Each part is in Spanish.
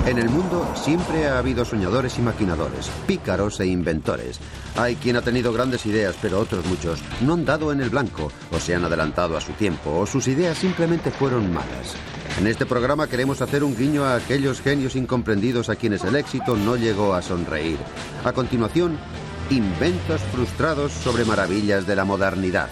En el mundo siempre ha habido soñadores y maquinadores, pícaros e inventores. Hay quien ha tenido grandes ideas, pero otros muchos no han dado en el blanco, o se han adelantado a su tiempo, o sus ideas simplemente fueron malas. En este programa queremos hacer un guiño a aquellos genios incomprendidos a quienes el éxito no llegó a sonreír. A continuación, inventos frustrados sobre maravillas de la modernidad.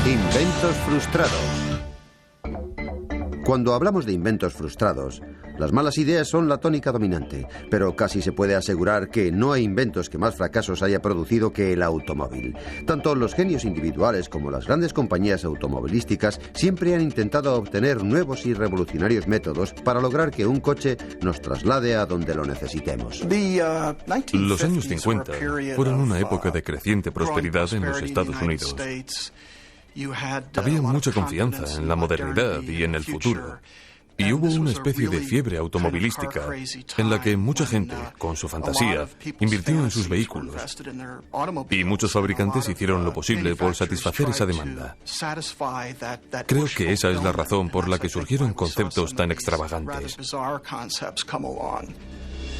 Inventos frustrados. Cuando hablamos de inventos frustrados, las malas ideas son la tónica dominante, pero casi se puede asegurar que no hay inventos que más fracasos haya producido que el automóvil. Tanto los genios individuales como las grandes compañías automovilísticas siempre han intentado obtener nuevos y revolucionarios métodos para lograr que un coche nos traslade a donde lo necesitemos. Los años 50 fueron una época de creciente prosperidad en los Estados Unidos. Había mucha confianza en la modernidad y en el futuro. Y hubo una especie de fiebre automovilística en la que mucha gente, con su fantasía, invirtió en sus vehículos. Y muchos fabricantes hicieron lo posible por satisfacer esa demanda. Creo que esa es la razón por la que surgieron conceptos tan extravagantes.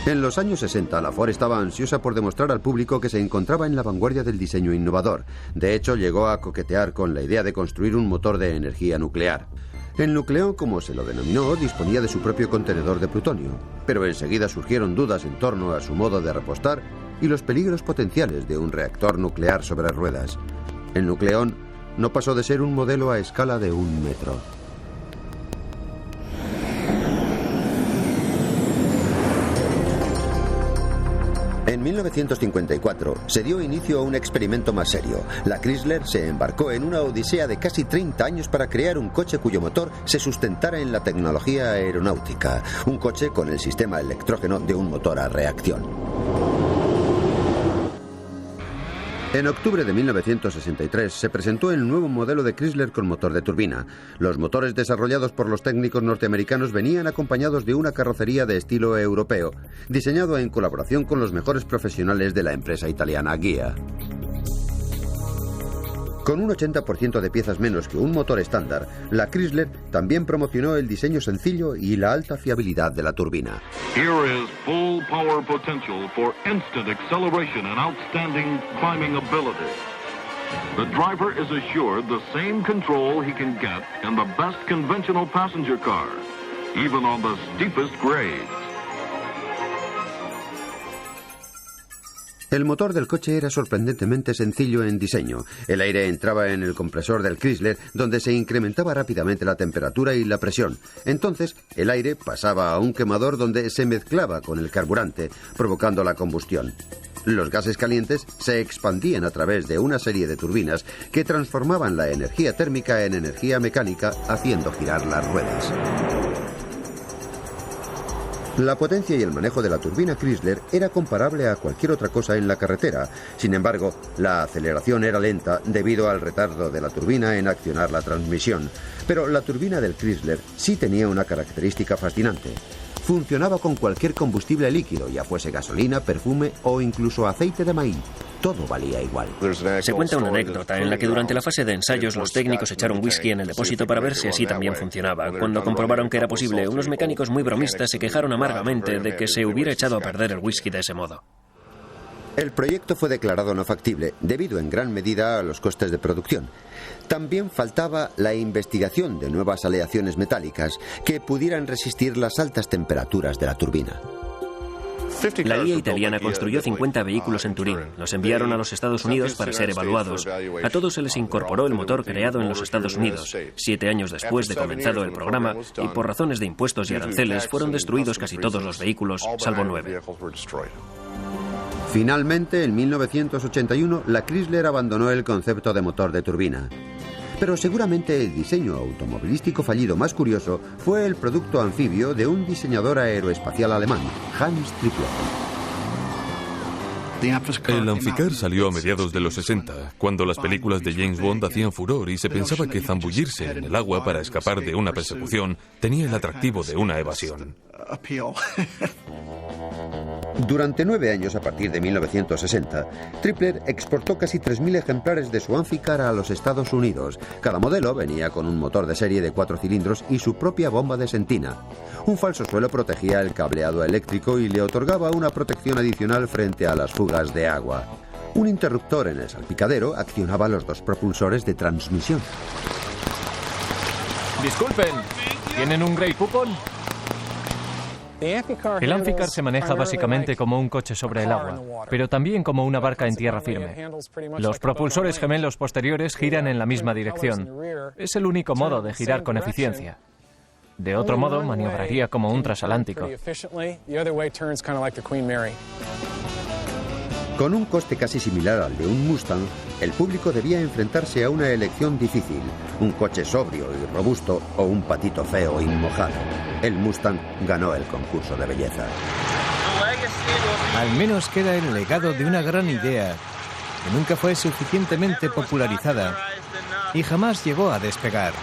En los años 60, la Ford estaba ansiosa por demostrar al público que se encontraba en la vanguardia del diseño innovador. De hecho, llegó a coquetear con la idea de construir un motor de energía nuclear. El Nucleón, como se lo denominó, disponía de su propio contenedor de plutonio, pero enseguida surgieron dudas en torno a su modo de repostar y los peligros potenciales de un reactor nuclear sobre ruedas. El Nucleón no pasó de ser un modelo a escala de 1 metro. En 1954 se dio inicio a un experimento más serio. La Chrysler se embarcó en una odisea de casi 30 años para crear un coche cuyo motor se sustentara en la tecnología aeronáutica. Un coche con el sistema electrógeno de un motor a reacción. En octubre de 1963 se presentó el nuevo modelo de Chrysler con motor de turbina. Los motores desarrollados por los técnicos norteamericanos venían acompañados de una carrocería de estilo europeo, diseñado en colaboración con los mejores profesionales de la empresa italiana Ghia. Con un 80% de piezas menos que un motor estándar, la Chrysler también promocionó el diseño sencillo y la alta fiabilidad de la turbina. Here is full power potential for instant acceleration and outstanding climbing ability. The driver is assured the same control he can get in the best conventional passenger car, even on the steepest grades. El motor del coche era sorprendentemente sencillo en diseño. El aire entraba en el compresor del Chrysler, donde se incrementaba rápidamente la temperatura y la presión. Entonces, el aire pasaba a un quemador donde se mezclaba con el carburante, provocando la combustión. Los gases calientes se expandían a través de una serie de turbinas que transformaban la energía térmica en energía mecánica, haciendo girar las ruedas. La potencia y el manejo de la turbina Chrysler era comparable a cualquier otra cosa en la carretera. Sin embargo, la aceleración era lenta debido al retardo de la turbina en accionar la transmisión. Pero la turbina del Chrysler sí tenía una característica fascinante. Funcionaba con cualquier combustible líquido, ya fuese gasolina, perfume o incluso aceite de maíz. Todo valía igual. Se cuenta una anécdota en la que durante la fase de ensayos los técnicos echaron whisky en el depósito para ver si así también funcionaba. Cuando comprobaron que era posible, unos mecánicos muy bromistas se quejaron amargamente de que se hubiera echado a perder el whisky de ese modo. El proyecto fue declarado no factible, debido en gran medida a los costes de producción. También faltaba la investigación de nuevas aleaciones metálicas que pudieran resistir las altas temperaturas de la turbina. La IA italiana construyó 50 vehículos en Turín. Los enviaron a los Estados Unidos para ser evaluados. A todos se les incorporó el motor creado en los Estados Unidos. 7 años después de comenzado el programa, y por razones de impuestos y aranceles, fueron destruidos casi todos los vehículos, salvo 9. Finalmente, en 1981, la Chrysler abandonó el concepto de motor de turbina. Pero seguramente el diseño automovilístico fallido más curioso fue el producto anfibio de un diseñador aeroespacial alemán, Hans Trippel. El Amphicar salió a mediados de los 60, cuando las películas de James Bond hacían furor y se pensaba que zambullirse en el agua para escapar de una persecución tenía el atractivo de una evasión. Durante 9 años, a partir de 1960, Tripler exportó casi 3.000 ejemplares de su Amphicar a los Estados Unidos. Cada modelo venía con un motor de serie de 4 cilindros y su propia bomba de sentina. Un falso suelo protegía el cableado eléctrico y le otorgaba una protección adicional frente a las fugas de agua. Un interruptor en el salpicadero accionaba los 2 propulsores de transmisión. Disculpen, ¿tienen un Grey Poupon? El Amphicar se maneja básicamente como un coche sobre el agua, pero también como una barca en tierra firme. Los propulsores gemelos posteriores giran en la misma dirección. Es el único modo de girar con eficiencia. De otro modo, maniobraría como un transatlántico. Con un coste casi similar al de un Mustang, el público debía enfrentarse a una elección difícil: un coche sobrio y robusto o un patito feo y mojado. El Mustang ganó el concurso de belleza. Al menos queda el legado de una gran idea que nunca fue suficientemente popularizada y jamás llegó a despegar.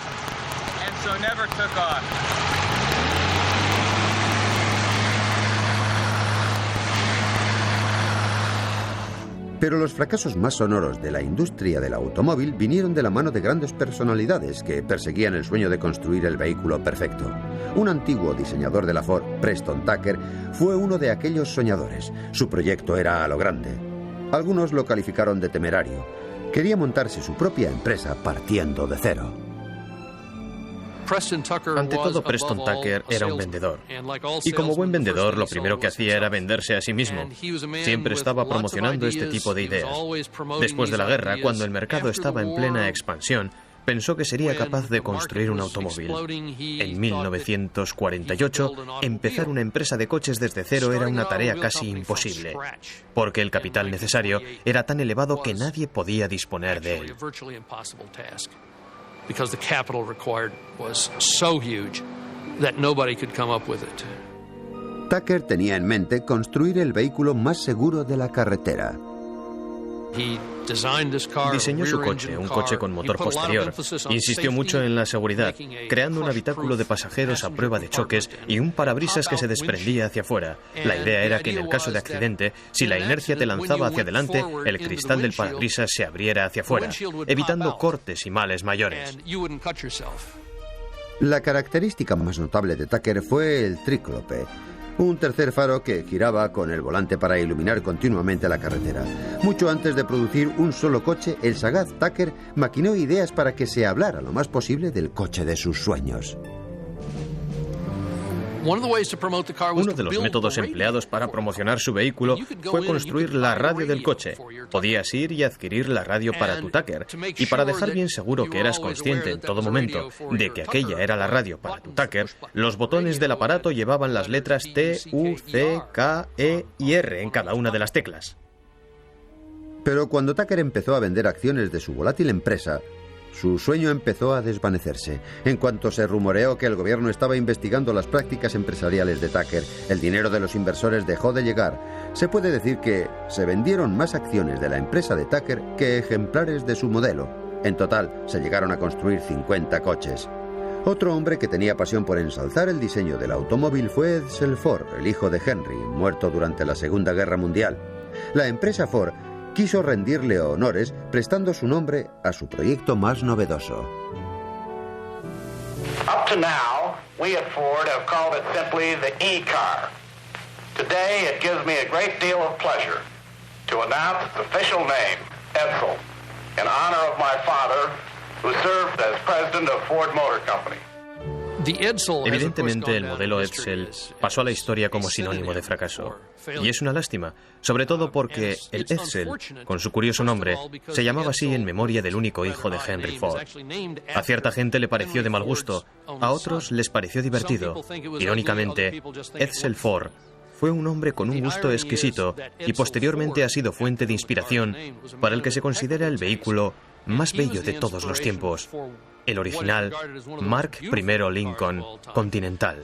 Pero los fracasos más sonoros de la industria del automóvil vinieron de la mano de grandes personalidades que perseguían el sueño de construir el vehículo perfecto. Un antiguo diseñador de la Ford, Preston Tucker, fue uno de aquellos soñadores. Su proyecto era a lo grande. Algunos lo calificaron de temerario. Quería montarse su propia empresa partiendo de cero. Ante todo, Preston Tucker era un vendedor. Y como buen vendedor, lo primero que hacía era venderse a sí mismo. Siempre estaba promocionando este tipo de ideas. Después de la guerra, cuando el mercado estaba en plena expansión, pensó que sería capaz de construir un automóvil. En 1948, empezar una empresa de coches desde cero era una tarea casi imposible, porque el capital necesario era tan elevado que nadie podía disponer de él. Because the capital required was so huge that nobody could come up with it. Tucker tenía en mente construir el vehículo más seguro de la carretera. Diseñó su coche, un coche con motor posterior. Insistió mucho en la seguridad, creando un habitáculo de pasajeros a prueba de choques y un parabrisas que se desprendía hacia afuera. La idea era que en el caso de accidente, si la inercia te lanzaba hacia adelante, el cristal del parabrisas se abriera hacia afuera, evitando cortes y males mayores. La característica más notable de Tucker fue el tríclope, un tercer faro que giraba con el volante para iluminar continuamente la carretera. Mucho antes de producir un solo coche, el sagaz Tucker maquinó ideas para que se hablara lo más posible del coche de sus sueños. Uno de los métodos empleados para promocionar su vehículo fue construir la radio del coche. Podías ir y adquirir la radio para tu Tucker, y para dejar bien seguro que eras consciente en todo momento de que aquella era la radio para tu Tucker, los botones del aparato llevaban las letras T, U, C, K, E y R en cada una de las teclas. Pero cuando Tucker empezó a vender acciones de su volátil empresa, su sueño empezó a desvanecerse. En cuanto se rumoreó que el gobierno estaba investigando las prácticas empresariales de Tucker, el dinero de los inversores dejó de llegar. Se puede decir que se vendieron más acciones de la empresa de Tucker que ejemplares de su modelo. En total, se llegaron a construir 50 coches. Otro hombre que tenía pasión por ensalzar el diseño del automóvil fue Edsel Ford, el hijo de Henry, muerto durante la Segunda Guerra Mundial. La empresa Ford quiso rendirle honores prestando su nombre a su proyecto más novedoso. Up to now, we at Ford have called it simply the E-Car. Today, it gives me a great deal of pleasure to announce its official name, Edsel, in honor of my father, who served as president of Ford Motor Company. Evidentemente, el modelo Edsel pasó a la historia como sinónimo de fracaso. Y es una lástima, sobre todo porque el Edsel, con su curioso nombre, se llamaba así en memoria del único hijo de Henry Ford. A cierta gente le pareció de mal gusto, a otros les pareció divertido. Irónicamente, Edsel Ford fue un hombre con un gusto exquisito y posteriormente ha sido fuente de inspiración para el que se considera el vehículo más bello de todos los tiempos, el original Mark I Lincoln Continental.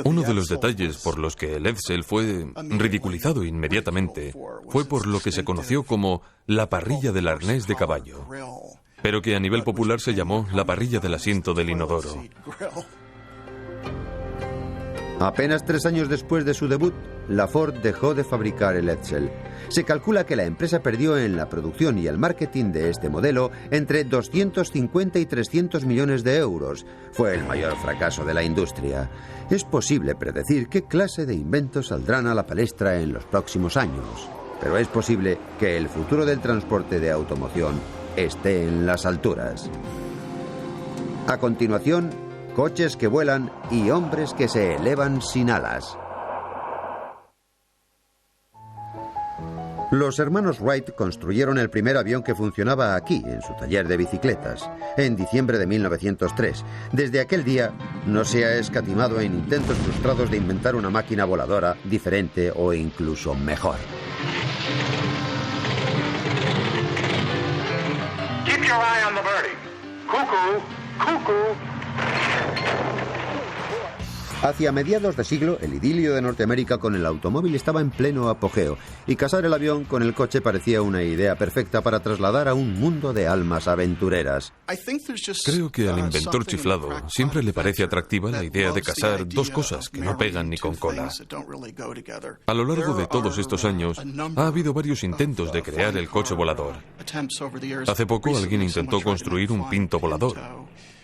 Uno de los detalles por los que el Edsel fue ridiculizado inmediatamente fue por lo que se conoció como la parrilla del arnés de caballo, pero que a nivel popular se llamó la parrilla del asiento del inodoro. Apenas 3 años después de su debut, la Ford dejó de fabricar el Edsel. Se calcula que la empresa perdió en la producción y el marketing de este modelo entre 250 y 300 millones de euros. Fue el mayor fracaso de la industria. Es posible predecir qué clase de inventos saldrán a la palestra en los próximos años. Pero es posible que el futuro del transporte de automoción esté en las alturas. A continuación, coches que vuelan y hombres que se elevan sin alas. Los hermanos Wright construyeron el primer avión que funcionaba aquí, en su taller de bicicletas, en diciembre de 1903. Desde aquel día no se ha escatimado en intentos frustrados de inventar una máquina voladora diferente o incluso mejor. Keep your eye on the birdie. Cuckoo, cuckoo. Hacia mediados de siglo, el idilio de Norteamérica con el automóvil estaba en pleno apogeo, y casar el avión con el coche parecía una idea perfecta para trasladar a un mundo de almas aventureras. Creo que al inventor chiflado siempre le parece atractiva la idea de casar dos cosas que no pegan ni con cola. A lo largo de todos estos años, ha habido varios intentos de crear el coche volador. Hace poco alguien intentó construir un Pinto volador.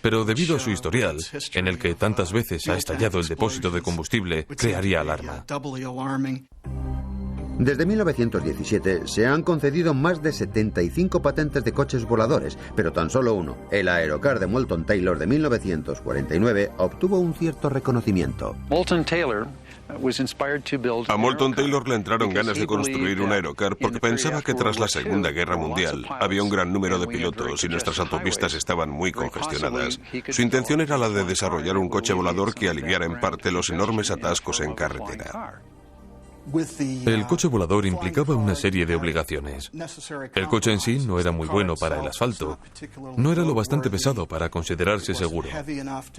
Pero debido a su historial, en el que tantas veces ha estallado el depósito de combustible, crearía alarma. Desde 1917 se han concedido más de 75 patentes de coches voladores, pero tan solo uno, el Aerocar de Moulton Taylor de 1949, obtuvo un cierto reconocimiento. A Moulton Taylor le entraron ganas de construir un Aerocar porque pensaba que tras la Segunda Guerra Mundial había un gran número de pilotos y nuestras autopistas estaban muy congestionadas. Su intención era la de desarrollar un coche volador que aliviara en parte los enormes atascos en carretera. El coche volador implicaba una serie de obligaciones. El coche en sí no era muy bueno para el asfalto. No era lo bastante pesado para considerarse seguro.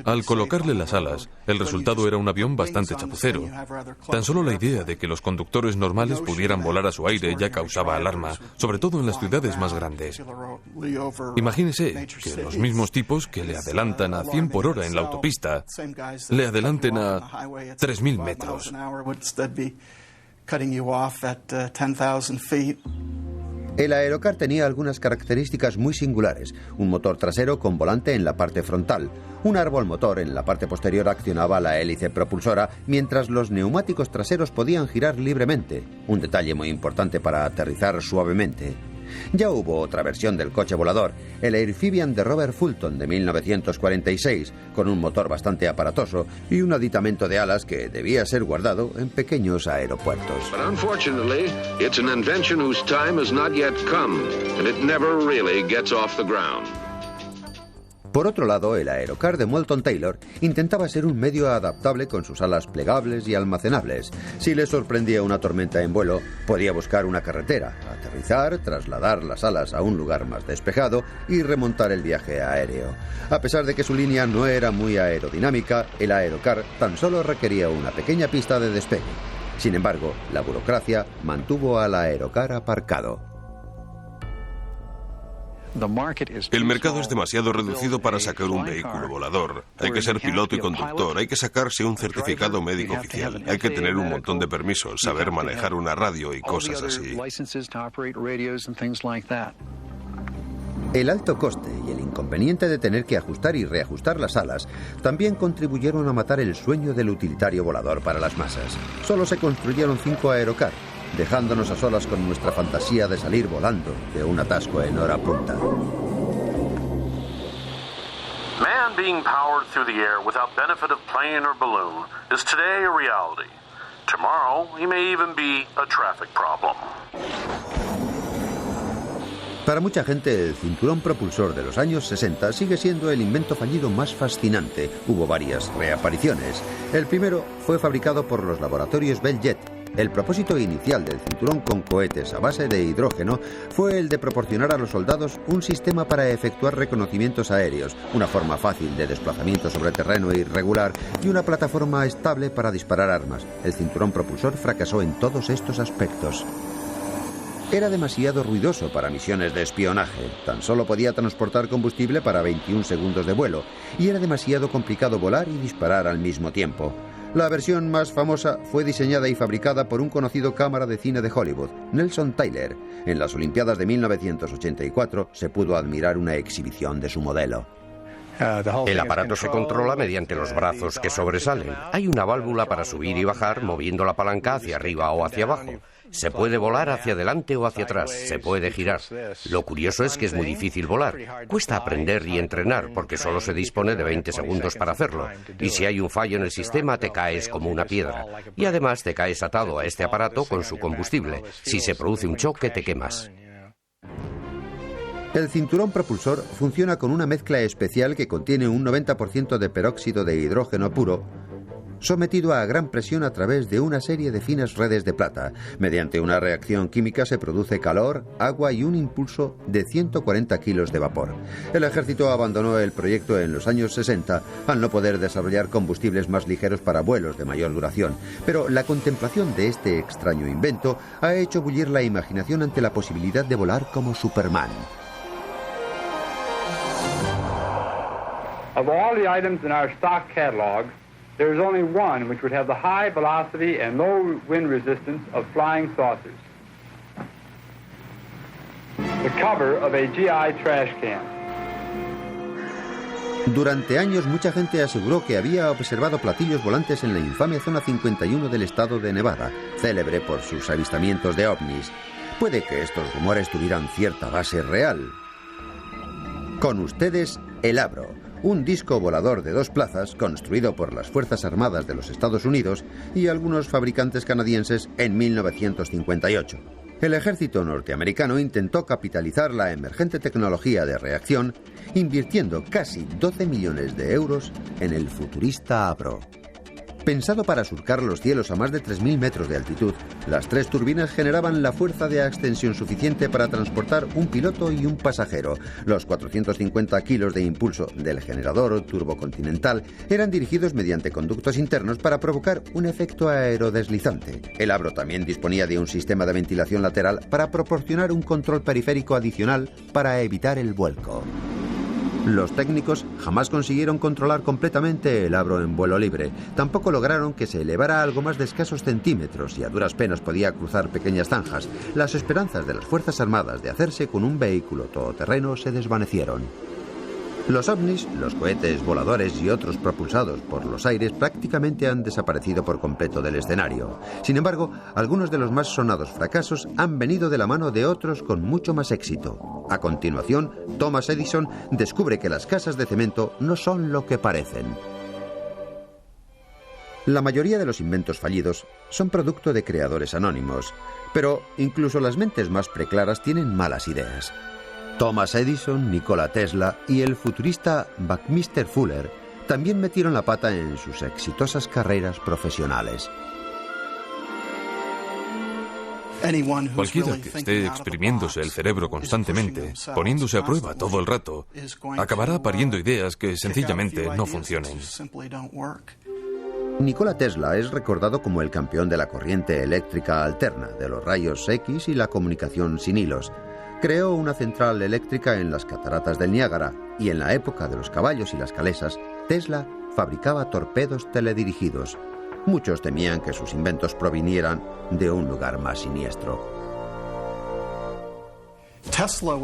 Al colocarle las alas, el resultado era un avión bastante chapucero. Tan solo la idea de que los conductores normales pudieran volar a su aire ya causaba alarma, sobre todo en las ciudades más grandes. Imagínese que los mismos tipos que le adelantan a 100 por hora en la autopista le adelanten a 3.000 metros. El Aerocar tenía algunas características muy singulares. Un motor trasero con volante en la parte frontal. Un árbol motor en la parte posterior accionaba la hélice propulsora, mientras los neumáticos traseros podían girar libremente. Un detalle muy importante para aterrizar suavemente. Ya hubo otra versión del coche volador, el Airphibian de Robert Fulton de 1946, con un motor bastante aparatoso y un aditamento de alas que debía ser guardado en pequeños aeropuertos. But unfortunately, it's an invention whose time has not yet come, and it never really gets off the ground. Por otro lado, el Aerocar de Moulton Taylor intentaba ser un medio adaptable con sus alas plegables y almacenables. Si le sorprendía una tormenta en vuelo, podía buscar una carretera, aterrizar, trasladar las alas a un lugar más despejado y remontar el viaje aéreo. A pesar de que su línea no era muy aerodinámica, el Aerocar tan solo requería una pequeña pista de despegue. Sin embargo, la burocracia mantuvo al Aerocar aparcado. El mercado es demasiado reducido para sacar un vehículo volador. Hay que ser piloto y conductor, hay que sacarse un certificado médico oficial, hay que tener un montón de permisos, saber manejar una radio y cosas así. El alto coste y el inconveniente de tener que ajustar y reajustar las alas también contribuyeron a matar el sueño del utilitario volador para las masas. Solo se construyeron 5 Aerocar, dejándonos a solas con nuestra fantasía de salir volando de un atasco en hora punta. Man being powered through the air without benefit of plane or balloon is today a reality. Tomorrow, he may even be a traffic problem. Para mucha gente, el cinturón propulsor de los años 60 sigue siendo el invento fallido más fascinante. Hubo varias reapariciones. El primero fue fabricado por los laboratorios Bell Jet El propósito inicial del cinturón con cohetes a base de hidrógeno fue el de proporcionar a los soldados un sistema para efectuar reconocimientos aéreos, una forma fácil de desplazamiento sobre terreno irregular y una plataforma estable para disparar armas. El cinturón propulsor fracasó en todos estos aspectos. Era demasiado ruidoso para misiones de espionaje. Tan solo podía transportar combustible para 21 segundos de vuelo, y era demasiado complicado volar y disparar al mismo tiempo. La versión más famosa fue diseñada y fabricada por un conocido cámara de cine de Hollywood, Nelson Tyler. En las Olimpiadas de 1984 se pudo admirar una exhibición de su modelo. El aparato se controla mediante los brazos que sobresalen. Hay una válvula para subir y bajar moviendo la palanca hacia arriba o hacia abajo. Se puede volar hacia adelante o hacia atrás, se puede girar. Lo curioso es que es muy difícil volar. Cuesta aprender y entrenar porque solo se dispone de 20 segundos para hacerlo. Y si hay un fallo en el sistema te caes como una piedra. Y además te caes atado a este aparato con su combustible. Si se produce un choque te quemas. El cinturón propulsor funciona con una mezcla especial que contiene un 90% de peróxido de hidrógeno puro, sometido a gran presión a través de una serie de finas redes de plata. Mediante una reacción química se produce calor, agua y un impulso de 140 kilos de vapor. El ejército abandonó el proyecto en los años 60 al no poder desarrollar combustibles más ligeros para vuelos de mayor duración. Pero la contemplación de este extraño invento ha hecho bullir la imaginación ante la posibilidad de volar como Superman. Of all the items in our stock catalog, there is only one which would have the high velocity and low wind resistance of flying saucers. The cover of a GI trash can. Durante años mucha gente aseguró que había observado platillos volantes en la infame zona 51 del estado de Nevada, célebre por sus avistamientos de ovnis. Puede que estos rumores tuvieran cierta base real. Con ustedes, el Avro, un disco volador de 2 plazas construido por las Fuerzas Armadas de los Estados Unidos y algunos fabricantes canadienses en 1958. El ejército norteamericano intentó capitalizar la emergente tecnología de reacción invirtiendo casi 12 millones de euros en el futurista Avro. Pensado para surcar los cielos a más de 3.000 metros de altitud, las 3 turbinas generaban la fuerza de ascensión suficiente para transportar un piloto y un pasajero. Los 450 kilos de impulso del generador turbocontinental eran dirigidos mediante conductos internos para provocar un efecto aerodeslizante. El Avro también disponía de un sistema de ventilación lateral para proporcionar un control periférico adicional para evitar el vuelco. Los técnicos jamás consiguieron controlar completamente el Avro en vuelo libre. Tampoco lograron que se elevara a algo más de escasos centímetros y a duras penas podía cruzar pequeñas zanjas. Las esperanzas de las Fuerzas Armadas de hacerse con un vehículo todoterreno se desvanecieron. Los ovnis, los cohetes voladores y otros propulsados por los aires prácticamente han desaparecido por completo del escenario. Sin embargo, algunos de los más sonados fracasos han venido de la mano de otros con mucho más éxito. A continuación, Thomas Edison descubre que las casas de cemento no son lo que parecen. La mayoría de los inventos fallidos son producto de creadores anónimos, pero incluso las mentes más preclaras tienen malas ideas. Thomas Edison, Nikola Tesla y el futurista Buckminster Fuller también metieron la pata en sus exitosas carreras profesionales. Cualquiera que esté exprimiéndose el cerebro constantemente, poniéndose a prueba todo el rato, acabará pariendo ideas que sencillamente no funcionen. Nikola Tesla es recordado como el campeón de la corriente eléctrica alterna, de los rayos X y la comunicación sin hilos. Creó una central eléctrica en las cataratas del Niágara y en la época de los caballos y las calesas, Tesla fabricaba torpedos teledirigidos. Muchos temían que sus inventos provinieran de un lugar más siniestro.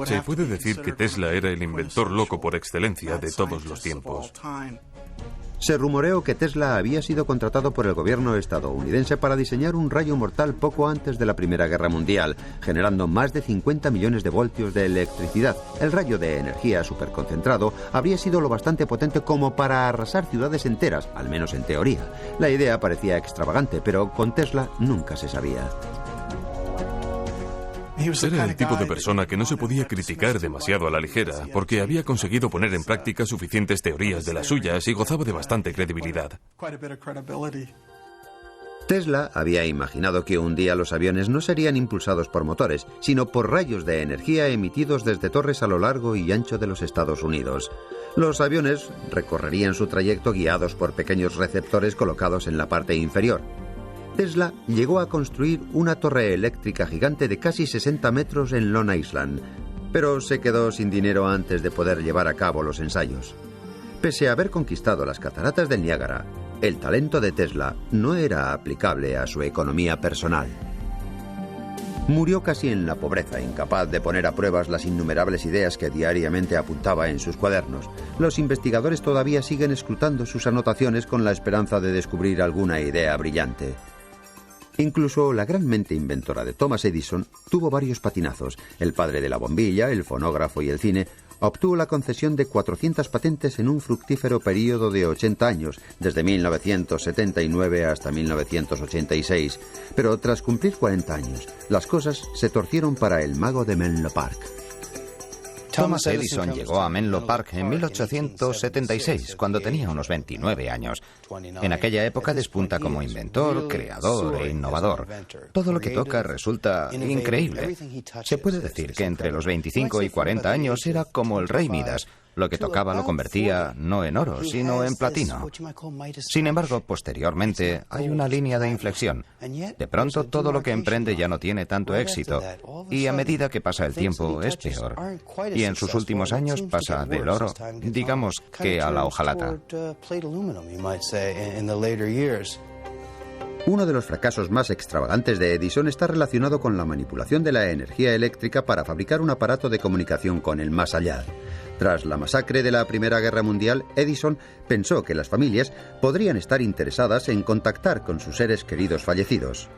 Se puede decir que Tesla era el inventor loco por excelencia de todos los tiempos. Se rumoreó que Tesla había sido contratado por el gobierno estadounidense para diseñar un rayo mortal poco antes de la Primera Guerra Mundial, generando más de 50 millones de voltios de electricidad. El rayo de energía superconcentrado habría sido lo bastante potente como para arrasar ciudades enteras, al menos en teoría. La idea parecía extravagante, pero con Tesla nunca se sabía. Era el tipo de persona que no se podía criticar demasiado a la ligera, porque había conseguido poner en práctica suficientes teorías de las suyas y gozaba de bastante credibilidad. Tesla había imaginado que un día los aviones no serían impulsados por motores, sino por rayos de energía emitidos desde torres a lo largo y ancho de los Estados Unidos. Los aviones recorrerían su trayecto guiados por pequeños receptores colocados en la parte inferior. Tesla llegó a construir una torre eléctrica gigante de casi 60 metros en Long Island, pero se quedó sin dinero antes de poder llevar a cabo los ensayos. Pese a haber conquistado las cataratas del Niágara, el talento de Tesla no era aplicable a su economía personal. Murió casi en la pobreza, incapaz de poner a prueba las innumerables ideas que diariamente apuntaba en sus cuadernos. Los investigadores todavía siguen escrutando sus anotaciones con la esperanza de descubrir alguna idea brillante. Incluso la gran mente inventora de Thomas Edison tuvo varios patinazos. El padre de la bombilla, el fonógrafo y el cine obtuvo la concesión de 400 patentes en un fructífero período de 80 años, desde 1979 hasta 1986. Pero tras cumplir 40 años, las cosas se torcieron para el mago de Menlo Park. Thomas Edison llegó a Menlo Park en 1876, cuando tenía unos 29 años. En aquella época despunta como inventor, creador e innovador. Todo lo que toca resulta increíble. Se puede decir que entre los 25 y 40 años era como el rey Midas. Lo que tocaba lo convertía no en oro, sino en platino. Sin embargo, posteriormente hay una línea de inflexión. De pronto todo lo que emprende ya no tiene tanto éxito, y a medida que pasa el tiempo es peor. Y en sus últimos años pasa del oro, digamos que a la hojalata. Uno de los fracasos más extravagantes de Edison está relacionado con la manipulación de la energía eléctrica para fabricar un aparato de comunicación con el más allá. Tras la masacre de la Primera Guerra Mundial, Edison pensó que las familias podrían estar interesadas en contactar con sus seres queridos fallecidos.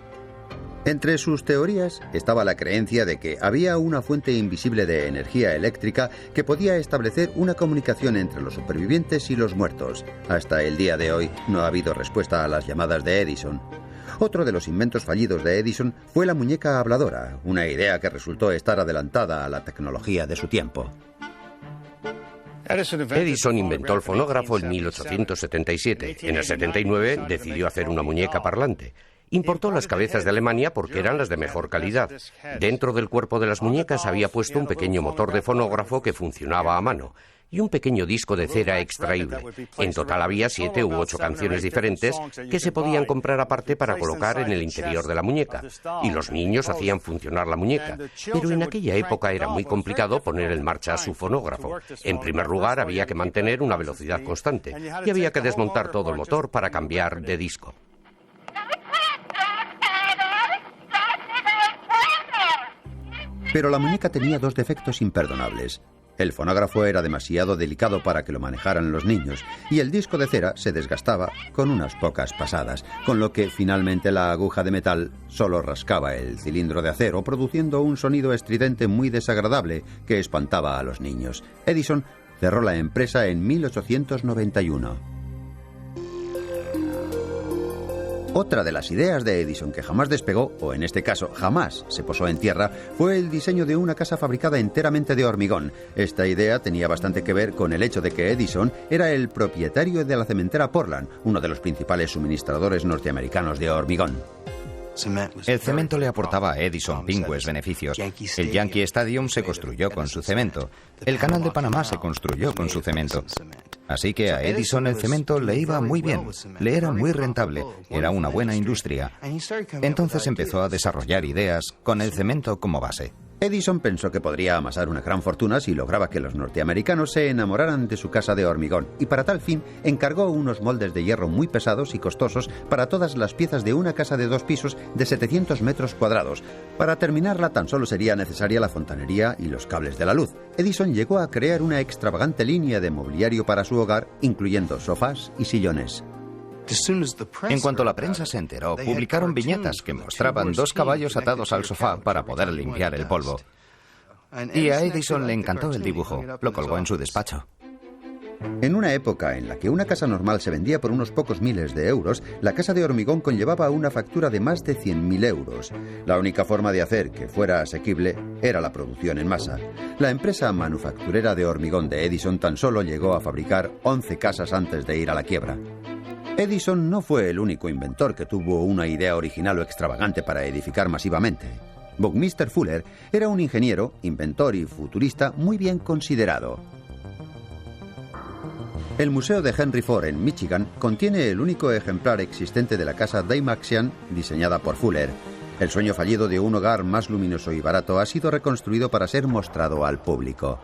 Entre sus teorías estaba la creencia de que había una fuente invisible de energía eléctrica que podía establecer una comunicación entre los supervivientes y los muertos. Hasta el día de hoy no ha habido respuesta a las llamadas de Edison. Otro de los inventos fallidos de Edison fue la muñeca habladora, una idea que resultó estar adelantada a la tecnología de su tiempo. Edison inventó el fonógrafo en 1877. En el 79 decidió hacer una muñeca parlante. Importó las cabezas de Alemania porque eran las de mejor calidad. Dentro del cuerpo de las muñecas había puesto un pequeño motor de fonógrafo que funcionaba a mano y un pequeño disco de cera extraíble. En total había 7 u 8 canciones diferentes que se podían comprar aparte para colocar en el interior de la muñeca, y los niños hacían funcionar la muñeca. Pero en aquella época era muy complicado poner en marcha su fonógrafo. En primer lugar, había que mantener una velocidad constante y había que desmontar todo el motor para cambiar de disco. Pero la muñeca tenía dos defectos imperdonables. El fonógrafo era demasiado delicado para que lo manejaran los niños, y el disco de cera se desgastaba con unas pocas pasadas, con lo que finalmente la aguja de metal solo rascaba el cilindro de acero, produciendo un sonido estridente muy desagradable que espantaba a los niños. Edison cerró la empresa en 1891. Otra de las ideas de Edison que jamás despegó, o en este caso jamás se posó en tierra, fue el diseño de una casa fabricada enteramente de hormigón. Esta idea tenía bastante que ver con el hecho de que Edison era el propietario de la cementera Portland, uno de los principales suministradores norteamericanos de hormigón. El cemento le aportaba a Edison pingües beneficios. El Yankee Stadium se construyó con su cemento. El Canal de Panamá se construyó con su cemento. Así que a Edison el cemento le iba muy bien, le era muy rentable, era una buena industria. Entonces empezó a desarrollar ideas con el cemento como base. Edison pensó que podría amasar una gran fortuna si lograba que los norteamericanos se enamoraran de su casa de hormigón, y para tal fin encargó unos moldes de hierro muy pesados y costosos para todas las piezas de una casa de 2 pisos de 700 metros cuadrados. Para terminarla tan solo sería necesaria la fontanería y los cables de la luz. Edison llegó a crear una extravagante línea de mobiliario para su hogar, incluyendo sofás y sillones. En cuanto la prensa se enteró, publicaron viñetas que mostraban 2 caballos atados al sofá para poder limpiar el polvo. Y a Edison le encantó el dibujo, lo colgó en su despacho. En una época en la que una casa normal se vendía por unos pocos miles de euros, la casa de hormigón conllevaba una factura de más de 100.000 euros. La única forma de hacer que fuera asequible era la producción en masa. La empresa manufacturera de hormigón de Edison tan solo llegó a fabricar 11 casas antes de ir a la quiebra. Edison no fue el único inventor que tuvo una idea original o extravagante para edificar masivamente. Buckminster Fuller era un ingeniero, inventor y futurista muy bien considerado. El Museo de Henry Ford en Michigan contiene el único ejemplar existente de la casa Dymaxion diseñada por Fuller. El sueño fallido de un hogar más luminoso y barato ha sido reconstruido para ser mostrado al público.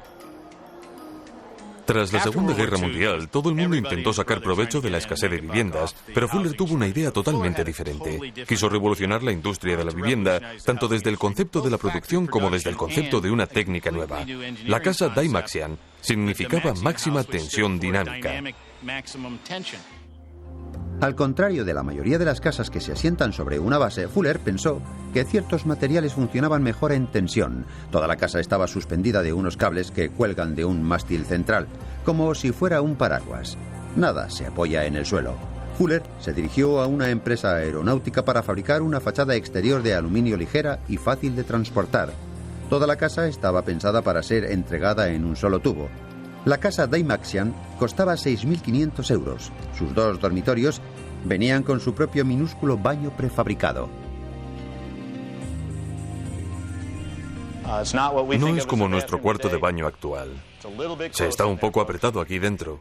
Tras la Segunda Guerra Mundial, todo el mundo intentó sacar provecho de la escasez de viviendas, pero Fuller tuvo una idea totalmente diferente. Quiso revolucionar la industria de la vivienda, tanto desde el concepto de la producción como desde el concepto de una técnica nueva. La casa Dymaxion significaba máxima tensión dinámica. Al contrario de la mayoría de las casas que se asientan sobre una base, Fuller pensó que ciertos materiales funcionaban mejor en tensión. Toda la casa estaba suspendida de unos cables que cuelgan de un mástil central, como si fuera un paraguas. Nada se apoya en el suelo. Fuller se dirigió a una empresa aeronáutica para fabricar una fachada exterior de aluminio ligera y fácil de transportar. Toda la casa estaba pensada para ser entregada en un solo tubo. La casa Dymaxion costaba 6.500 euros. Sus 2 dormitorios venían con su propio minúsculo baño prefabricado. No es como nuestro cuarto de baño actual. Se está un poco apretado aquí dentro.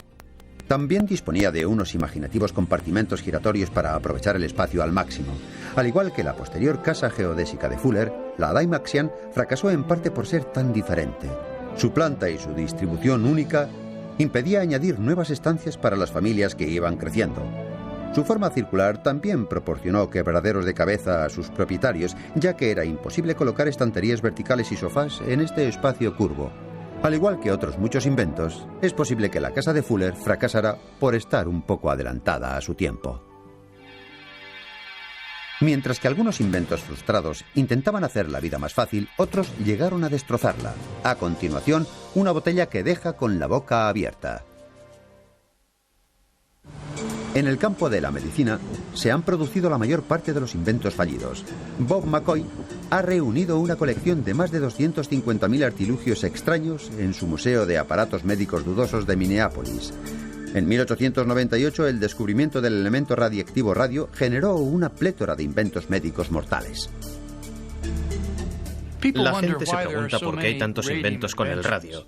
También disponía de unos imaginativos compartimentos giratorios para aprovechar el espacio al máximo. Al igual que la posterior casa geodésica de Fuller, la Dymaxion fracasó en parte por ser tan diferente. Su planta y su distribución única impedía añadir nuevas estancias para las familias que iban creciendo. Su forma circular también proporcionó quebraderos de cabeza a sus propietarios, ya que era imposible colocar estanterías verticales y sofás en este espacio curvo. Al igual que otros muchos inventos, es posible que la casa de Fuller fracasara por estar un poco adelantada a su tiempo. Mientras que algunos inventos frustrados intentaban hacer la vida más fácil, otros llegaron a destrozarla. A continuación, una botella que deja con la boca abierta. En el campo de la medicina se han producido la mayor parte de los inventos fallidos. Bob McCoy ha reunido una colección de más de 250.000 artilugios extraños en su Museo de Aparatos Médicos Dudosos de Minneapolis. En 1898, el descubrimiento del elemento radiactivo radio generó una plétora de inventos médicos mortales. La gente se pregunta por qué hay tantos inventos con el radio.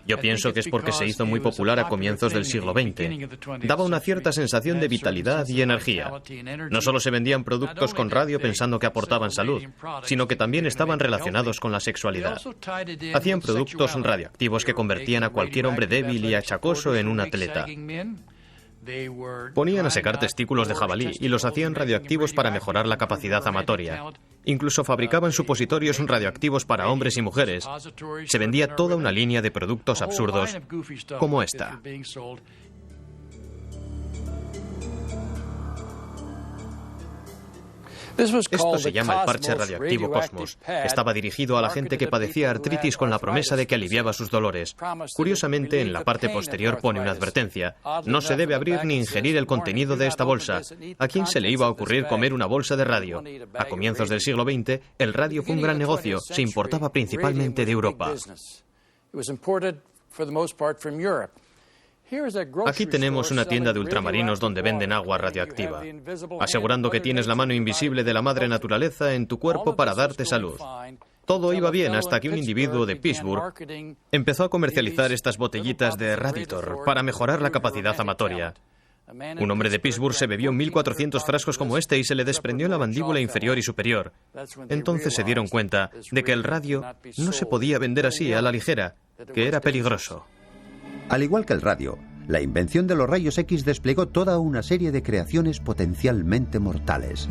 Yo pienso que es porque se hizo muy popular a comienzos del siglo XX. Daba una cierta sensación de vitalidad y energía. No solo se vendían productos con radio pensando que aportaban salud, sino que también estaban relacionados con la sexualidad. Hacían productos radioactivos que convertían a cualquier hombre débil y achacoso en un atleta. Ponían a secar testículos de jabalí y los hacían radioactivos para mejorar la capacidad amatoria. Incluso fabricaban supositorios radioactivos para hombres y mujeres. Se vendía toda una línea de productos absurdos como esta. Esto se llama el parche radioactivo Cosmos. Estaba dirigido a la gente que padecía artritis con la promesa de que aliviaba sus dolores. Curiosamente, en la parte posterior pone una advertencia. No se debe abrir ni ingerir el contenido de esta bolsa. ¿A quién se le iba a ocurrir comer una bolsa de radio? A comienzos del siglo XX, el radio fue un gran negocio. Se importaba principalmente de Europa. Aquí tenemos una tienda de ultramarinos donde venden agua radioactiva, asegurando que tienes la mano invisible de la madre naturaleza en tu cuerpo para darte salud. Todo iba bien hasta que un individuo de Pittsburgh empezó a comercializar estas botellitas de Raditor para mejorar la capacidad amatoria. Un hombre de Pittsburgh se bebió 1.400 frascos como este y se le desprendió la mandíbula inferior y superior. Entonces se dieron cuenta de que el radio no se podía vender así a la ligera, que era peligroso. Al igual que el radio, la invención de los rayos X desplegó toda una serie de creaciones potencialmente mortales.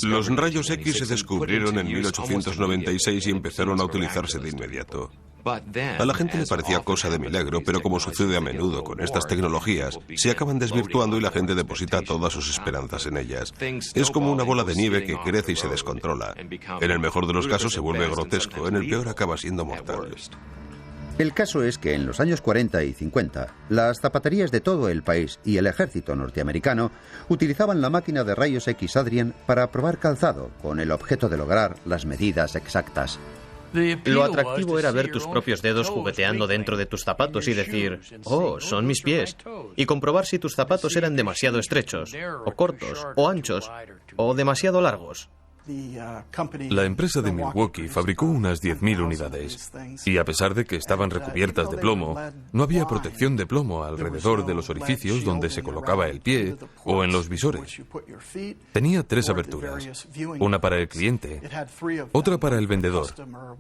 Los rayos X se descubrieron en 1896 y empezaron a utilizarse de inmediato. A la gente le parecía cosa de milagro, pero como sucede a menudo con estas tecnologías, se acaban desvirtuando y la gente deposita todas sus esperanzas en ellas. Es como una bola de nieve que crece y se descontrola. En el mejor de los casos se vuelve grotesco, en el peor acaba siendo mortal. El caso es que en los años 40 y 50, las zapaterías de todo el país y el ejército norteamericano utilizaban la máquina de rayos X Adrien para probar calzado, con el objeto de lograr las medidas exactas. Lo atractivo era ver tus propios dedos jugueteando dentro de tus zapatos y decir, oh, son mis pies, y comprobar si tus zapatos eran demasiado estrechos, o cortos, o anchos, o demasiado largos. La empresa de Milwaukee fabricó unas 10.000 unidades, y a pesar de que estaban recubiertas de plomo, no había protección de plomo alrededor de los orificios donde se colocaba el pie o en los visores. Tenía 3 aberturas, una para el cliente, otra para el vendedor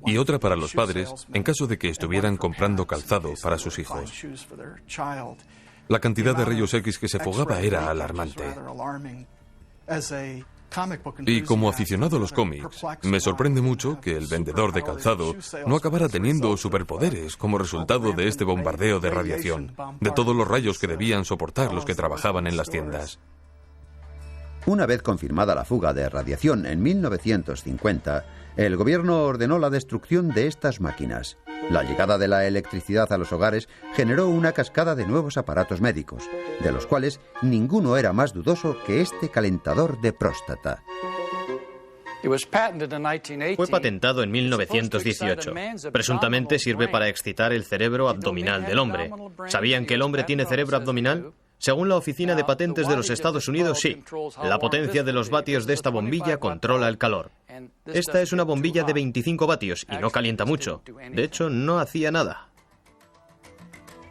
y otra para los padres en caso de que estuvieran comprando calzado para sus hijos. La cantidad de rayos X que se fugaba era alarmante. Y como aficionado a los cómics, me sorprende mucho que el vendedor de calzado no acabara teniendo superpoderes como resultado de este bombardeo de radiación, de todos los rayos que debían soportar los que trabajaban en las tiendas. Una vez confirmada la fuga de radiación en 1950, el gobierno ordenó la destrucción de estas máquinas. La llegada de la electricidad a los hogares generó una cascada de nuevos aparatos médicos, de los cuales ninguno era más dudoso que este calentador de próstata. Fue patentado en 1918. Presuntamente sirve para excitar el cerebro abdominal del hombre. ¿Sabían que el hombre tiene cerebro abdominal? Según la Oficina de Patentes de los Estados Unidos, sí. La potencia de los vatios de esta bombilla controla el calor. Esta es una bombilla de 25 vatios y no calienta mucho. De hecho, no hacía nada.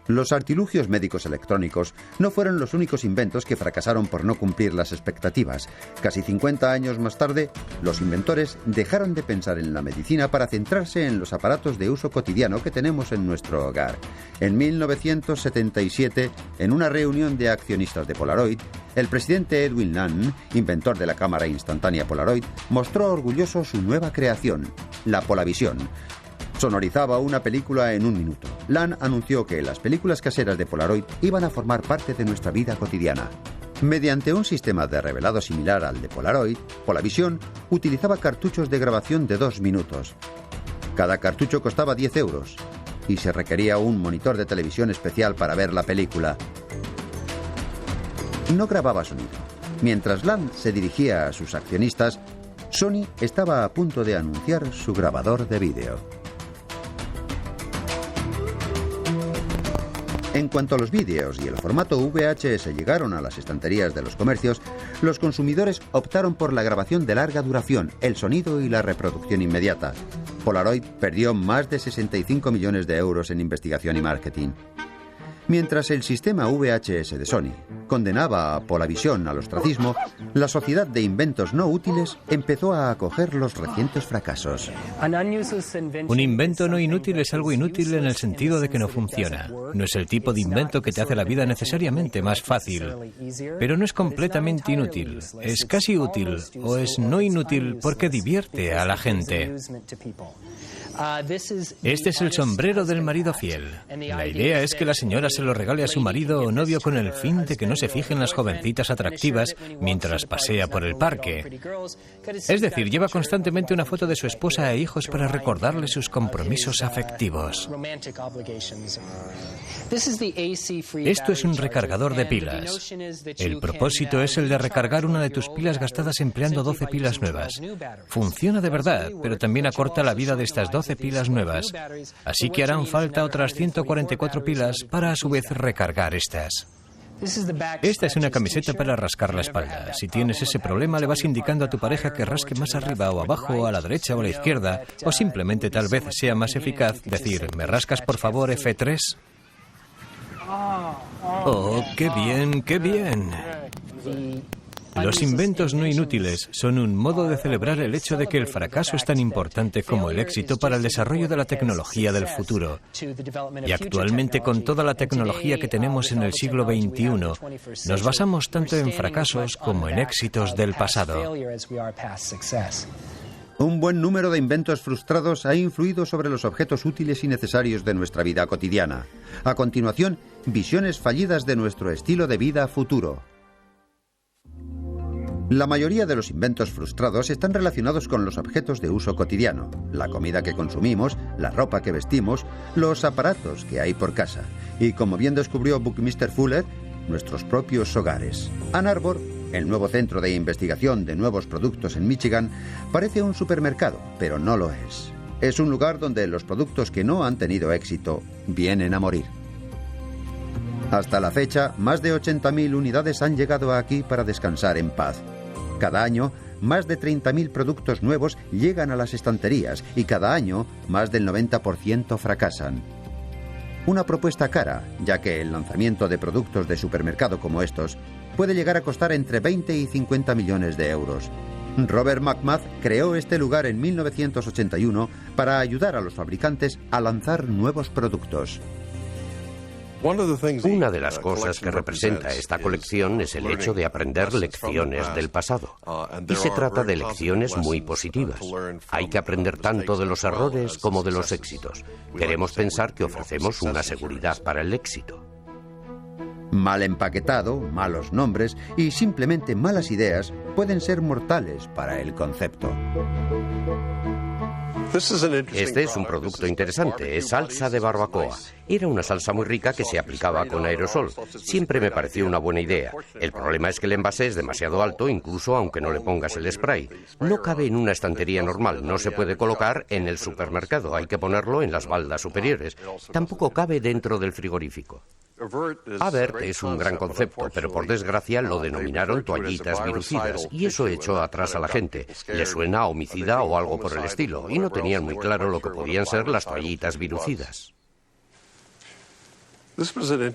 Los artilugios médicos electrónicos no fueron los únicos inventos que fracasaron por no cumplir las expectativas. Casi 50 años más tarde, los inventores dejaron de pensar en la medicina para centrarse en los aparatos de uso cotidiano que tenemos en nuestro hogar. En 1977, en una reunión de accionistas de Polaroid, el presidente Edwin Land, inventor de la cámara instantánea Polaroid, mostró orgulloso su nueva creación, la Polavisión. Sonorizaba una película en 1 minuto. Land anunció que las películas caseras de Polaroid iban a formar parte de nuestra vida cotidiana. Mediante un sistema de revelado similar al de Polaroid, Polavisión utilizaba cartuchos de grabación de 2 minutos. Cada cartucho costaba 10 euros y se requería un monitor de televisión especial para ver la película. No grababa sonido. Mientras Land se dirigía a sus accionistas, Sony estaba a punto de anunciar su grabador de vídeo. En cuanto a los vídeos y el formato VHS llegaron a las estanterías de los comercios, los consumidores optaron por la grabación de larga duración, el sonido y la reproducción inmediata. Polaroid perdió más de 65 millones de euros en investigación y marketing. Mientras el sistema VHS de Sony condenaba a Polavisión al ostracismo, la Sociedad de Inventos No Útiles empezó a acoger los recientes fracasos. Un invento no inútil es algo inútil en el sentido de que no funciona. No es el tipo de invento que te hace la vida necesariamente más fácil. Pero no es completamente inútil. Es casi útil o es no inútil porque divierte a la gente. Este es el sombrero del marido fiel. La idea es que la señora se lo regale a su marido o novio con el fin de que no se fijen las jovencitas atractivas mientras pasea por el parque. Es decir, lleva constantemente una foto de su esposa e hijos para recordarle sus compromisos afectivos. Esto es un recargador de pilas. El propósito es el de recargar una de tus pilas gastadas empleando 12 pilas nuevas. Funciona de verdad, pero también acorta la vida de estas 12 pilas nuevas. Así que harán falta otras 144 pilas para a su vez recargar estas. Esta es una camiseta para rascar la espalda. Si tienes ese problema, le vas indicando a tu pareja que rasque más arriba o abajo, a la derecha o a la izquierda, o simplemente tal vez sea más eficaz decir, ¿me rascas por favor F3? ¡Oh, qué bien, qué bien! Los inventos no inútiles son un modo de celebrar el hecho de que el fracaso es tan importante como el éxito para el desarrollo de la tecnología del futuro. Y actualmente, con toda la tecnología que tenemos en el siglo XXI, nos basamos tanto en fracasos como en éxitos del pasado. Un buen número de inventos frustrados ha influido sobre los objetos útiles y necesarios de nuestra vida cotidiana. A continuación, visiones fallidas de nuestro estilo de vida futuro. La mayoría de los inventos frustrados están relacionados con los objetos de uso cotidiano, la comida que consumimos, la ropa que vestimos, los aparatos que hay por casa y, como bien descubrió Buckminster Fuller, nuestros propios hogares. Ann Arbor, el nuevo centro de investigación de nuevos productos en Michigan, parece un supermercado, pero no lo es. Es un lugar donde los productos que no han tenido éxito vienen a morir. Hasta la fecha, más de 80.000 unidades han llegado aquí para descansar en paz. Cada año, más de 30.000 productos nuevos llegan a las estanterías y cada año, más del 90% fracasan. Una propuesta cara, ya que el lanzamiento de productos de supermercado como estos puede llegar a costar entre 20 y 50 millones de euros. Robert McMath creó este lugar en 1981 para ayudar a los fabricantes a lanzar nuevos productos. Una de las cosas que representa esta colección es el hecho de aprender lecciones del pasado. Y se trata de lecciones muy positivas. Hay que aprender tanto de los errores como de los éxitos. Queremos pensar que ofrecemos una seguridad para el éxito. Mal empaquetado, malos nombres y simplemente malas ideas pueden ser mortales para el concepto. Este es un producto interesante, es salsa de barbacoa. Era una salsa muy rica que se aplicaba con aerosol. Siempre me pareció una buena idea. El problema es que el envase es demasiado alto, incluso aunque no le pongas el spray. No cabe en una estantería normal, no se puede colocar en el supermercado, hay que ponerlo en las baldas superiores. Tampoco cabe dentro del frigorífico. Avert es un gran concepto, pero por desgracia lo denominaron toallitas virucidas y eso echó atrás a la gente. Le suena a homicida o algo por el estilo y no tenían muy claro lo que podían ser las toallitas virucidas.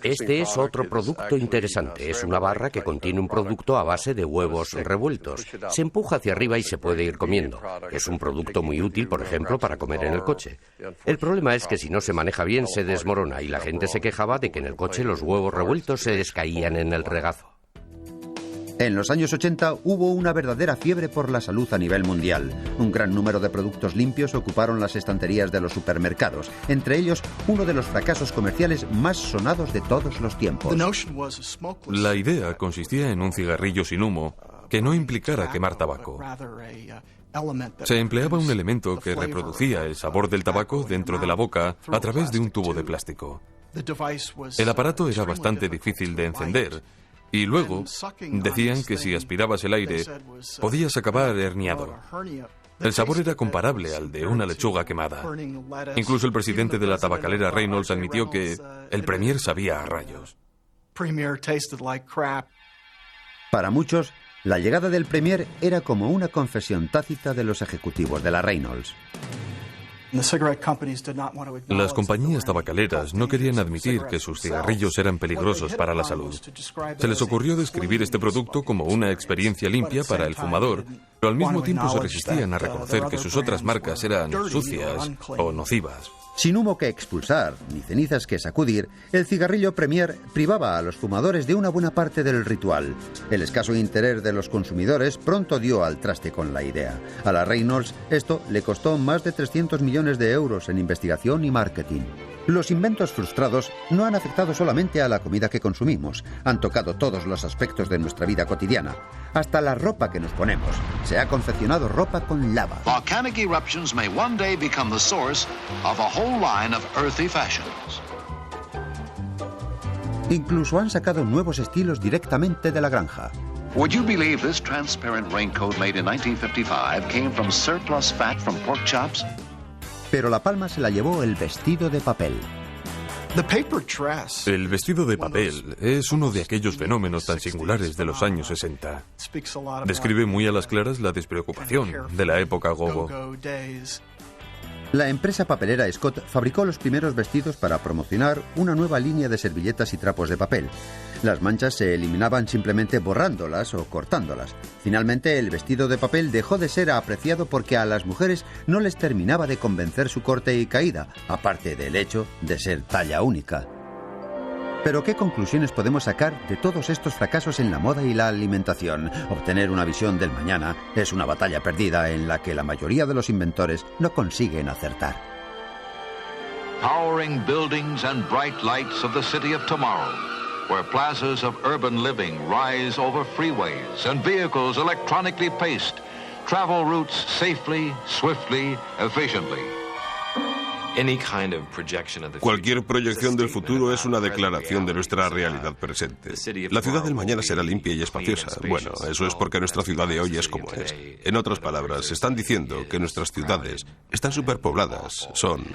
Este es otro producto interesante. Es una barra que contiene un producto a base de huevos revueltos. Se empuja hacia arriba y se puede ir comiendo. Es un producto muy útil, por ejemplo, para comer en el coche. El problema es que si no se maneja bien se desmorona y la gente se quejaba de que en el coche los huevos revueltos se les caían en el regazo. En los años 80 hubo una verdadera fiebre por la salud a nivel mundial. Un gran número de productos limpios ocuparon las estanterías de los supermercados, entre ellos uno de los fracasos comerciales más sonados de todos los tiempos. La idea consistía en un cigarrillo sin humo que no implicara quemar tabaco. Se empleaba un elemento que reproducía el sabor del tabaco dentro de la boca a través de un tubo de plástico. El aparato era bastante difícil de encender. Y luego decían que si aspirabas el aire, podías acabar herniado. El sabor era comparable al de una lechuga quemada. Incluso el presidente de la tabacalera Reynolds admitió que el Premier sabía a rayos. Para muchos, la llegada del Premier era como una confesión tácita de los ejecutivos de la Reynolds. Las compañías tabacaleras no querían admitir que sus cigarrillos eran peligrosos para la salud. Se les ocurrió describir este producto como una experiencia limpia para el fumador, pero al mismo tiempo se resistían a reconocer que sus otras marcas eran sucias o nocivas. Sin humo que expulsar, ni cenizas que sacudir, el cigarrillo Premier privaba a los fumadores de una buena parte del ritual. El escaso interés de los consumidores pronto dio al traste con la idea. A la Reynolds esto le costó más de 300 millones de euros en investigación y marketing. Los inventos frustrados no han afectado solamente a la comida que consumimos, han tocado todos los aspectos de nuestra vida cotidiana. Hasta la ropa que nos ponemos. Se ha confeccionado ropa con lava. Volcanic eruptions may one day become the source of a whole line of earthy fashions. Incluso han sacado nuevos estilos directamente de la granja. Would you believe this transparent raincoat made in 1955 came from surplus fat from pork chops? Pero la palma se la llevó el vestido de papel. El vestido de papel es uno de aquellos fenómenos tan singulares de los años 60. Describe muy a las claras la despreocupación de la época go-go. La empresa papelera Scott fabricó los primeros vestidos para promocionar una nueva línea de servilletas y trapos de papel. Las manchas se eliminaban simplemente borrándolas o cortándolas. Finalmente, el vestido de papel dejó de ser apreciado porque a las mujeres no les terminaba de convencer su corte y caída, aparte del hecho de ser talla única. Pero ¿qué conclusiones podemos sacar de todos estos fracasos en la moda y la alimentación? Obtener una visión del mañana es una batalla perdida en la que la mayoría de los inventores no consiguen acertar. Towering buildings and bright lights of the city of tomorrow, where plazas of urban living rise over freeways and vehicles electronically paced, travel routes safely, swiftly, efficiently. Cualquier proyección del futuro es una declaración de nuestra realidad presente. La ciudad del mañana será limpia y espaciosa. Bueno, eso es porque nuestra ciudad de hoy es como es. En otras palabras, están diciendo que nuestras ciudades están superpobladas, son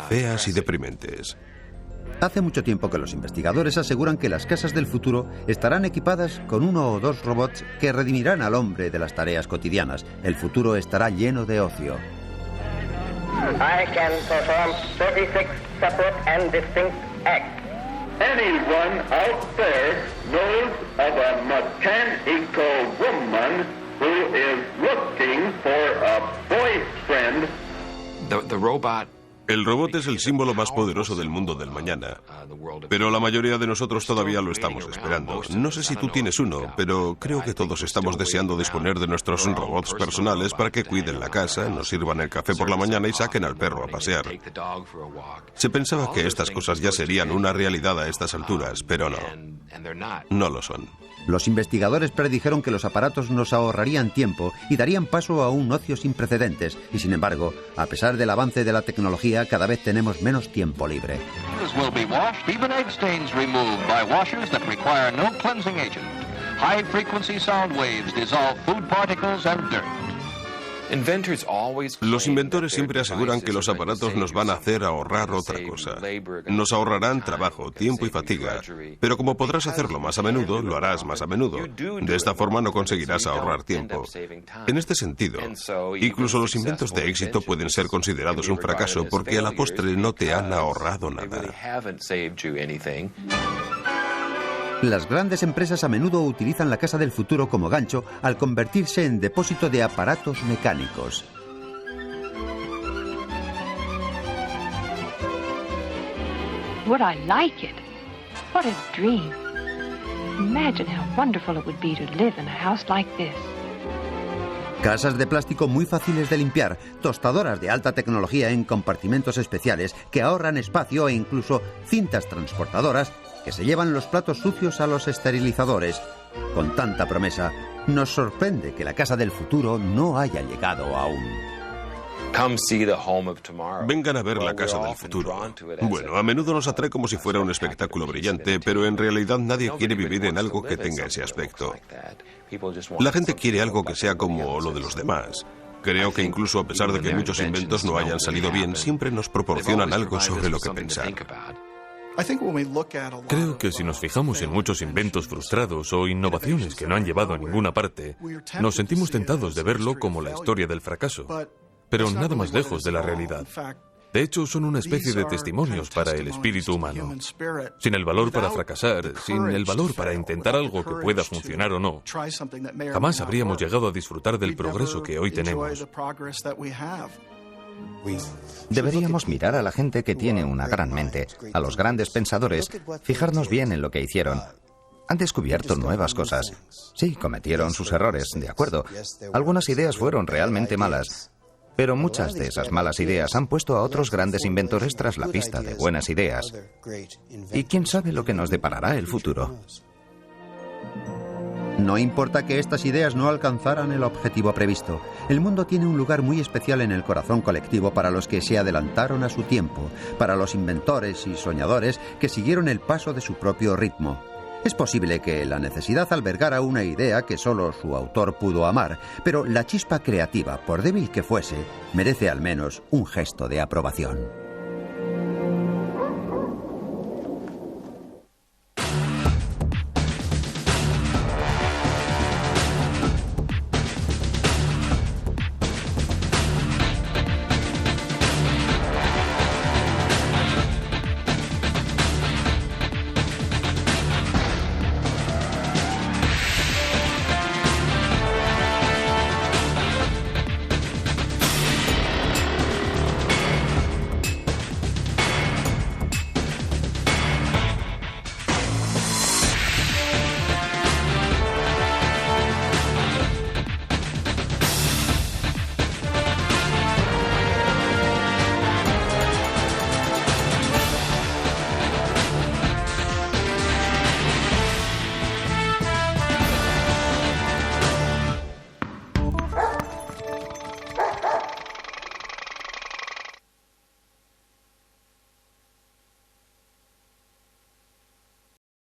feas y deprimentes. Hace mucho tiempo que los investigadores aseguran que las casas del futuro estarán equipadas con 1 o 2 robots que redimirán al hombre de las tareas cotidianas. El futuro estará lleno de ocio. I can perform 36 separate and distinct acts. Anyone out there knows of a mechanical woman who is looking for a boyfriend. El robot es el símbolo más poderoso del mundo del mañana, pero la mayoría de nosotros todavía lo estamos esperando. No sé si tú tienes uno, pero creo que todos estamos deseando disponer de nuestros robots personales para que cuiden la casa, nos sirvan el café por la mañana y saquen al perro a pasear. Se pensaba que estas cosas ya serían una realidad a estas alturas, pero no. No lo son. Los investigadores predijeron que los aparatos nos ahorrarían tiempo y darían paso a un ocio sin precedentes. Y sin embargo, a pesar del avance de la tecnología, cada vez tenemos menos tiempo libre. Los inventores siempre aseguran que los aparatos nos van a hacer ahorrar otra cosa. Nos ahorrarán trabajo, tiempo y fatiga. Pero como podrás hacerlo más a menudo, lo harás más a menudo. De esta forma no conseguirás ahorrar tiempo. En este sentido, incluso los inventos de éxito pueden ser considerados un fracaso porque a la postre no te han ahorrado nada. Las grandes empresas a menudo utilizan la casa del futuro como gancho al convertirse en depósito de aparatos mecánicos. Would I like it? What a dream. Imagine how wonderful it would be to live in a house like this. Casas de plástico muy fáciles de limpiar, tostadoras de alta tecnología en compartimentos especiales que ahorran espacio e incluso cintas transportadoras que se llevan los platos sucios a los esterilizadores. Con tanta promesa, nos sorprende que la casa del futuro no haya llegado aún. Vengan a ver la casa del futuro. Bueno, a menudo nos atrae como si fuera un espectáculo brillante, pero en realidad nadie quiere vivir en algo que tenga ese aspecto. La gente quiere algo que sea como lo de los demás. Creo que incluso a pesar de que muchos inventos no hayan salido bien, siempre nos proporcionan algo sobre lo que pensar. Creo que si nos fijamos en muchos inventos frustrados o innovaciones que no han llevado a ninguna parte, nos sentimos tentados de verlo como la historia del fracaso, pero nada más lejos de la realidad. De hecho, son una especie de testimonios para el espíritu humano. Sin el valor para fracasar, sin el valor para intentar algo que pueda funcionar o no, jamás habríamos llegado a disfrutar del progreso que hoy tenemos. Deberíamos mirar a la gente que tiene una gran mente, a los grandes pensadores, fijarnos bien en lo que hicieron. Han descubierto nuevas cosas. Sí, cometieron sus errores, de acuerdo. Algunas ideas fueron realmente malas, pero muchas de esas malas ideas han puesto a otros grandes inventores tras la pista de buenas ideas. Y quién sabe lo que nos deparará el futuro. No importa que estas ideas no alcanzaran el objetivo previsto. El mundo tiene un lugar muy especial en el corazón colectivo para los que se adelantaron a su tiempo, para los inventores y soñadores que siguieron el paso de su propio ritmo. Es posible que la necesidad albergara una idea que solo su autor pudo amar, pero la chispa creativa, por débil que fuese, merece al menos un gesto de aprobación.